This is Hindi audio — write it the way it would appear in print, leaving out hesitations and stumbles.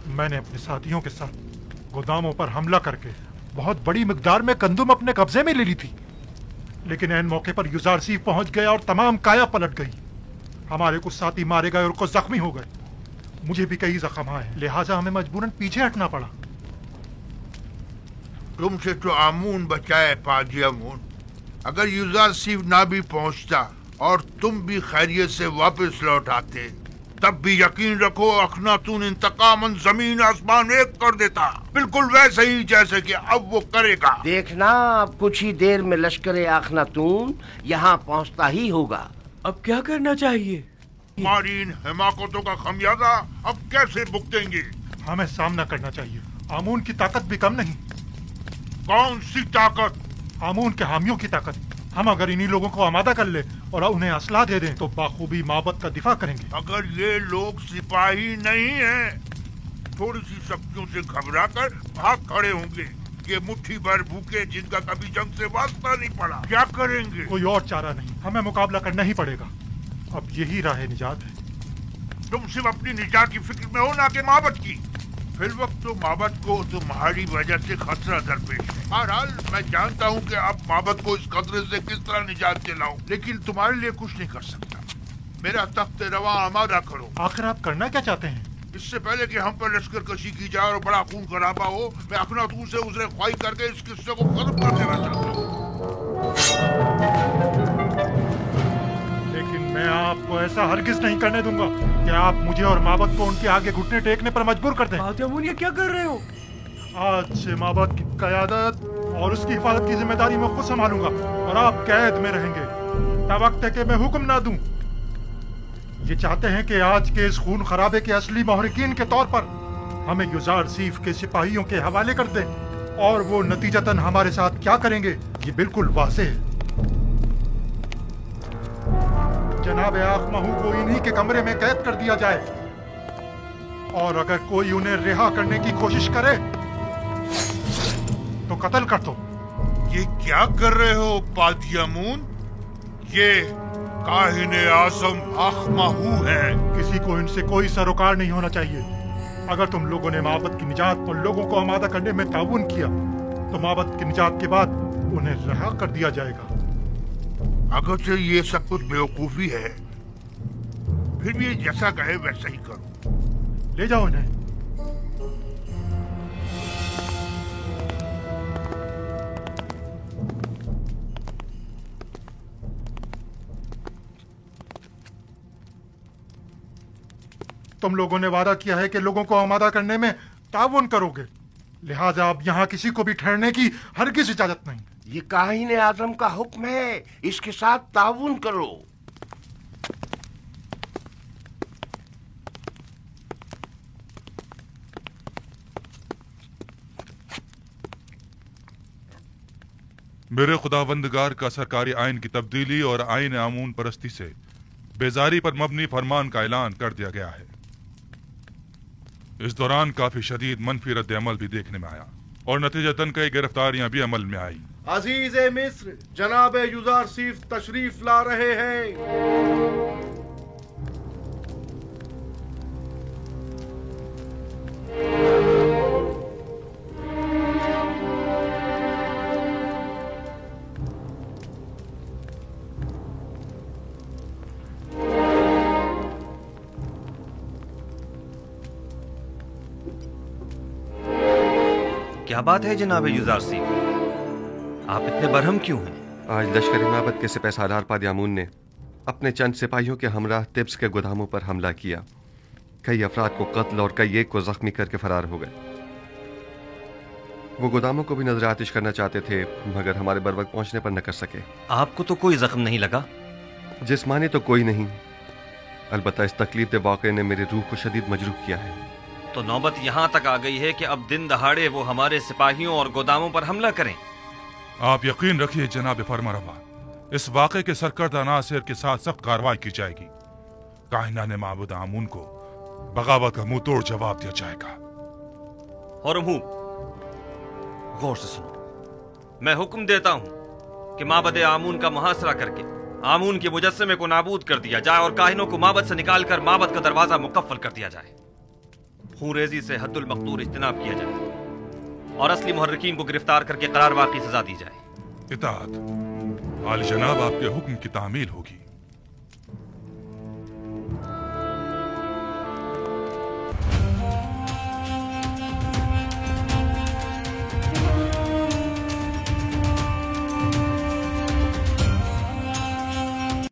मैंने अपने साथियों के साथ गोदामों पर हमला करके बहुत बड़ी मिकदार में गंदुम अपने कब्जे में ले ली थी, लेकिन ऐन मौके पर युजारसीफ पहुंच गया और तमाम काया पलट गई। हमारे कुछ साथी मारे गए और कुछ जख्मी हो गए। मुझे भी कई जख्म आए, लिहाजा हमें मजबूरन पीछे हटना पड़ा। तुमसे तो आमून बचाए पाजी आमून। अगर युजारसीफ ना भी पहुंचता और तुम भी खैरियत से वापस लौट आते, तब भी यकीन रखो अखनातून इंतकामन जमीन आसमान एक कर देता, बिल्कुल वैसे ही जैसे कि अब वो करेगा। देखना, अब कुछ ही देर में लश्कर अखनातून यहाँ पहुँचता ही होगा। अब क्या करना चाहिए? हमारी इन हिमाकतों का खमियाजा अब कैसे भुगतेंगे? हमें सामना करना चाहिए। आमून की ताकत भी कम नहीं। कौन सी ताकत? आमून के हामियों की ताकत। हम अगर इन्हीं लोगों को आमादा कर ले और उन्हें असला दे दें तो बाखूबी माबद का दिफा करेंगे। अगर ये लोग सिपाही नहीं हैं, थोड़ी सी सब्जियों से घबराकर भाग खड़े होंगे। ये मुट्ठी भर भूखे जिनका कभी जंग से वास्ता नहीं पड़ा, क्या करेंगे? कोई और चारा नहीं, हमें मुकाबला करना ही पड़ेगा। अब यही राह निजात है। तुम सिर्फ अपनी निजात की फिक्र में हो, ना कि माबद की। फिर वक्त तो माबद को तुम्हारी वजह से खतरा दरपेश है। बहरहाल मैं जानता हूँ कि अब माबद को इस खतरे से किस तरह निजात दिलाऊं, लेकिन तुम्हारे लिए कुछ नहीं कर सकता। मेरा तख्त रवा आमादा करो। आखिर आप करना क्या चाहते हैं? इससे पहले कि हम पर लश्कर कशी की जाए और बड़ा खून खराबा हो, मैं अखनातून से उजरे ख्वाही करके इस किस्से को खत्म कर देना चाहता हूँ। लेकिन मैं आपको ऐसा हरगिज नहीं करने दूंगा कि आप मुझे और माबद को उनके आगे घुटने टेकने पर मजबूर कर दें। आमून, ये क्या कर रहे हो? आज से माबद की क़यादत और उसकी हिफाजत की जिम्मेदारी मैं खुद संभालूंगा और आप कैद में रहेंगे तब वक्त है कि मैं हुक्म ना दूं। ये चाहते हैं कि आज के इस खून खराबे के असली महरिकीन के तौर पर हमें युजारसीफ के सिपाहियों के हवाले कर दें, और वो नतीजतन हमारे साथ क्या करेंगे ये बिल्कुल वाज़ेह है। जनाब आखमहू को इन्हीं के कमरे में कैद कर दिया जाए, और अगर कोई उन्हें रिहा करने की कोशिश करे तो कत्ल कर दो। ये क्या कर रहे हो पाजी आमून? ये काहिने आज़म आखमहू है। किसी को इनसे कोई सरोकार नहीं होना चाहिए। अगर तुम लोगों ने माबद की निजात और लोगों को आमादा करने में ताउन किया तो माबद की निजात के बाद उन्हें रिहा कर दिया जाएगा। अगरचे ये सब कुछ बेवकूफी है, फिर भी ये जैसा कहे वैसा ही करो। ले जाओ इन्हें। तुम लोगों ने वादा किया है कि लोगों को आमादा करने में ताउन करोगे, लिहाजा अब यहाँ किसी को भी ठहरने की हरगिज़ इजाजत नहीं। ये काहिने आज़म का हुक्म है, इसके साथ ताउन करो। मेरे खुदावंदगार का सरकारी आइन की तब्दीली और आइन आमून परस्ती से बेजारी पर मबनी फरमान का ऐलान कर दिया गया है। इस दौरान काफी शदीद मनफी रद्द अमल भी देखने में आया और नतीजतन कई गिरफ्तारियां भी अमल में आई। अजीज़े मिस्र, जनाब युजारसीफ तशरीफ ला रहे हैं। क्या बात है जनाब युजारसीफ, आप इतने बरहम क्यों हैं? आज लश्कर माबद के सिपहसालार पादी आमून ने अपने चंद सिपाहियों के हमराह तिब्स के गोदामों पर हमला किया। कई अफराद को कत्ल और कई एक को जख्मी करके फरार हो गए। वो गोदामों को भी नजर आतिश करना चाहते थे, मगर हमारे बर वक्त पहुंचने पर न कर सके। आपको तो कोई जख्म नहीं लगा? जिस्मानी तो कोई नहीं, अलबत्ता इस तकलीफ दे वाक़े ने मेरी रूह को शदीद मजरूह किया है। तो नौबत यहाँ तक आ गई है कि अब दिन दहाड़े वो हमारे सिपाहियों और गोदामों पर हमला करें। आप यकीन रखिए जनाब फरमारवा, इस वाक़े के सरकर्दा नासिर के साथ सख्त कार्रवाई की जाएगी। काहिना ने माबूद आमून को बगावत का मुंह तोड़ जवाब दिया जाएगा। और गौर से सुनो, मैं हुक्म देता हूं कि माबद आमून का मुहासरा करके आमून के मुजस्समे को नाबूद कर दिया जाए और काहिनों को माबद से निकालकर माबद का दरवाजा मुकफ्फल कर दिया जाए। खूनरेजी से हद्दुल मक़दूर इज्तनाब किया जाए और असली मुहर्रिकीन को गिरफ्तार करके करार वाक़ई सजा दी जाए। इताअत आली जनाब आपके हुक्म की तामील होगी।